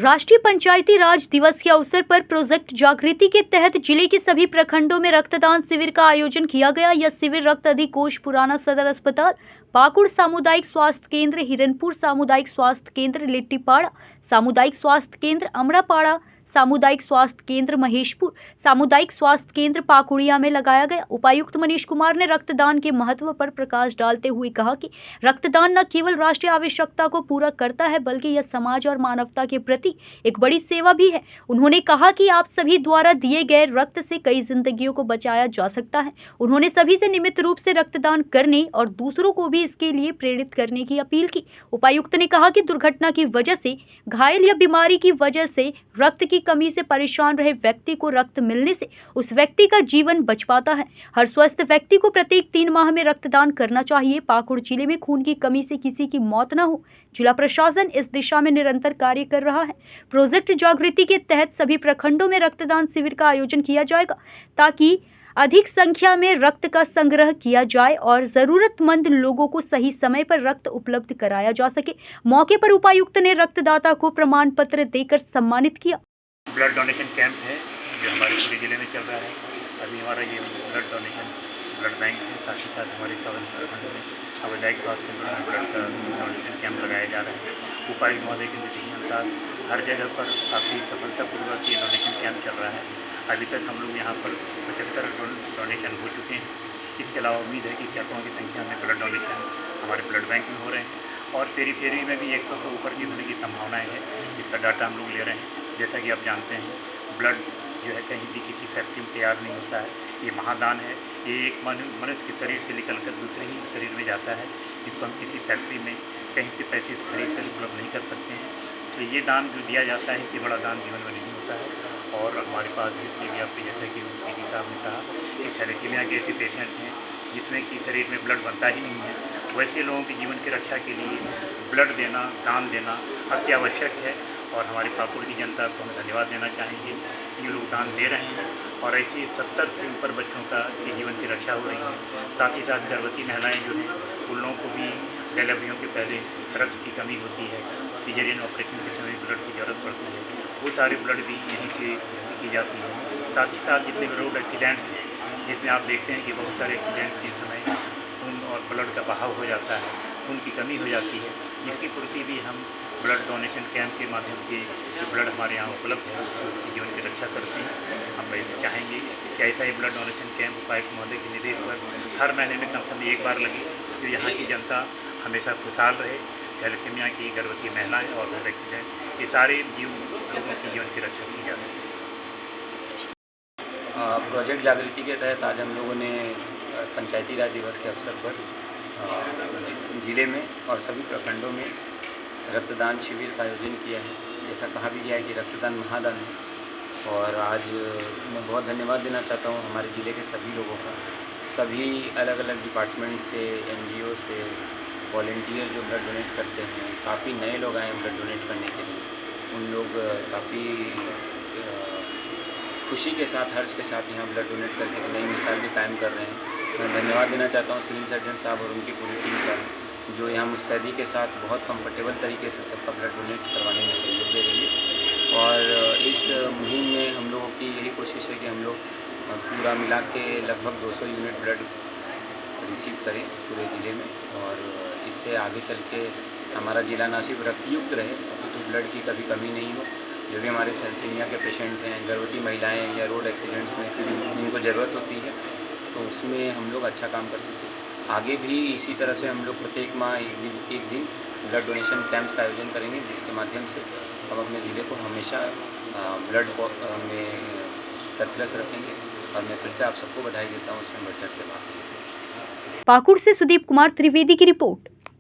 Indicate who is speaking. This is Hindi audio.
Speaker 1: राष्ट्रीय पंचायती राज दिवस के अवसर पर प्रोजेक्ट जागृति के तहत जिले के सभी प्रखंडों में रक्तदान शिविर का आयोजन किया गया। यह शिविर रक्त अधिकोष पुराना सदर अस्पताल, पाकुड़ सामुदायिक स्वास्थ्य केंद्र, हिरनपुर सामुदायिक स्वास्थ्य केंद्र लिट्टीपाड़ा, सामुदायिक स्वास्थ्य केंद्र अमरापाड़ा, सामुदायिक स्वास्थ्य केंद्र महेशपुर, सामुदायिक स्वास्थ्य केंद्र पाकुड़िया में लगाया गया। उपायुक्त मनीष कुमार ने रक्तदान के महत्व पर प्रकाश डालते हुए कहा कि रक्तदान न केवल राष्ट्रीय आवश्यकता को पूरा करता है बल्कि यह समाज और मानवता के प्रति एक बड़ी सेवा भी है। उन्होंने कहा कि आप सभी द्वारा दिए गए रक्त से कई जिंदगियों को बचाया जा सकता है। उन्होंने सभी से नियमित रूप से रक्तदान करने और दूसरों को भी इसके लिए प्रेरित करने की अपील की। उपायुक्त ने कहा कि दुर्घटना की वजह से, घायल या बीमारी की वजह से रक्त की कमी से परेशान रहे व्यक्ति को रक्त मिलने से उस व्यक्ति का जीवन बच पाता है। हर स्वस्थ व्यक्ति को प्रत्येक 3 माह में रक्तदान करना चाहिए। पाकुड़ जिले में खून की कमी से किसी की मौत न हो, जिला प्रशासन इस दिशा में निरंतर कार्य कर रहा है। प्रोजेक्ट जागृति के तहत सभी प्रखंडों में रक्तदान शिविर का आयोजन किया जाएगा ताकि अधिक संख्या में रक्त का संग्रह किया जाए और जरूरतमंद लोगों को सही समय पर रक्त उपलब्ध कराया जा सके। मौके पर उपायुक्त ने रक्तदाता को प्रमाण पत्र देकर सम्मानित किया।
Speaker 2: ब्लड डोनेशन कैंप है जो हमारे पूरे ज़िले में चल रहा है। अभी हमारा ये ब्लड डोनेशन ब्लड बैंक है, साथ ही साथ हमारे 54 प्रखंडों में सामुदायिक स्वास्थ्य केंद्रों में ब्लड का डोनेशन कैंप लगाया जा रहा है। उपायुक्त महोदय के निर्देश के अनुसार हर जगह पर काफ़ी सफलतापूर्वक ये डोनेशन कैंप चल रहा है। अभी तक हम लोग यहाँ पर 75 डोनेशन हो चुके हैं। इसके अलावा उम्मीद है कि सैकड़ों की संख्या में ब्लड डोनेशन हमारे ब्लड बैंक में हो रहे हैं और पेरी में भी 100 से ऊपर की होने की संभावनाएँ है। इसका डाटा हम लोग ले रहे हैं। जैसा कि आप जानते हैं, ब्लड जो है कहीं भी किसी फैक्ट्री में तैयार नहीं होता है। ये महादान है। ये एक मनुष्य के शरीर से निकलकर दूसरे ही शरीर में जाता है। इसको हम किसी फैक्ट्री में कहीं से पैसे खरीद कर उपलब्ध नहीं कर सकते हैं। तो ये दान जो दिया जाता है, इससे बड़ा दान जीवन में नहीं होता है। और हमारे पास जितने भी आपके जैसा कि किसी साहब ने कहा कि थैलेसीमिया के ऐसे पेशेंट हैं जिसमें कि शरीर में ब्लड बनता ही नहीं है, वैसे लोगों के जीवन की रक्षा के लिए ब्लड देना, दान देना अत्यावश्यक है। और हमारे पाकुड़ की जनता को हम धन्यवाद देना चाहेंगे। ये लोग दान दे रहे हैं और ऐसे 70 से ऊपर बच्चों का के जीवन की रक्षा हो रही है। साथ ही साथ गर्भवती महिलाएं जो हैं उन लोगों को भी डिलीवरियों के पहले रक्त की कमी होती है, सीजरियन ऑपरेशन के समय ब्लड की ज़रूरत पड़ती है, वो सारे ब्लड भी यहीं से की जाती है। साथ ही साथ जितने भी रोड एक्सीडेंट्स हैं जिसमें आप देखते हैं कि बहुत सारे एक्सीडेंट के समय खून और ब्लड का बहाव हो जाता है, खून की कमी हो जाती है, जिसकी पूर्ति भी हम ब्लड डोनेशन कैंप के माध्यम से जो ब्लड हमारे यहाँ उपलब्ध है उसके जीवन की रक्षा करते हैं। हम ऐसे चाहेंगे कि ऐसा ही ब्लड डोनेशन कैंप उपायुक्त महोदय के निर्देश पर हर महीने में कम से कम एक बार लगे, जो यहाँ की जनता हमेशा खुशहाल रहे। थैलेसीमिया की गर्भवती महिलाएं और रोड एक्सीडेंट ये सारे लोगों की जीवन की रक्षा की जा सके।
Speaker 3: प्रोजेक्ट जागृति के तहत आज हम लोगों ने पंचायती राज दिवस के अवसर पर जिले में और सभी प्रखंडों में रक्तदान शिविर का आयोजन किया है। जैसा कहा भी गया है कि रक्तदान महादान है। और आज मैं बहुत धन्यवाद देना चाहता हूँ हमारे ज़िले के सभी लोगों का, सभी अलग अलग डिपार्टमेंट से, NGO से, वॉलेंटियर जो ब्लड डोनेट करते हैं। काफ़ी नए लोग आए हैं ब्लड डोनेट करने के लिए। उन लोग काफ़ी खुशी के साथ, हर्ष के साथ यहाँ ब्लड डोनेट करके एक नई मिसाल भी कायम कर रहे हैं। मैं धन्यवाद देना चाहता हूँ सिविल सर्जन साहब और उनकी पूरी टीम का, जो यहाँ मुस्तैदी के साथ बहुत कंफर्टेबल तरीके से सबका ब्लड डोनेट करवाने में सहयोग दे रही है। और इस मुहिम में हम लोगों की यही कोशिश है कि हम लोग पूरा मिला के लगभग 200 यूनिट ब्लड रिसीव करें पूरे ज़िले में। और इससे आगे चल के हमारा ज़िला ना सिर्फ रक्तयुक्त रहे तो ब्लड की कभी कमी नहीं हो। जो भी हमारे थैलेसीमिया के पेशेंट हैं, गर्भवती महिलाएं या रोड एक्सीडेंट्स में जिनको ज़रूरत होती है, तो उसमें हम लोग अच्छा काम कर सकते हैं। आगे भी इसी तरह से हम लोग प्रत्येक माह एक दिन ब्लड डोनेशन कैंप्स का आयोजन करेंगे, जिसके माध्यम से हम अपने ज़िले को हमेशा ब्लड में सरप्लस रखेंगे। और मैं फिर से आप सबको बधाई देता हूँ इसमें बढ़ चढ़ के बात।
Speaker 1: पाकुड़ से सुदीप कुमार त्रिवेदी की रिपोर्ट।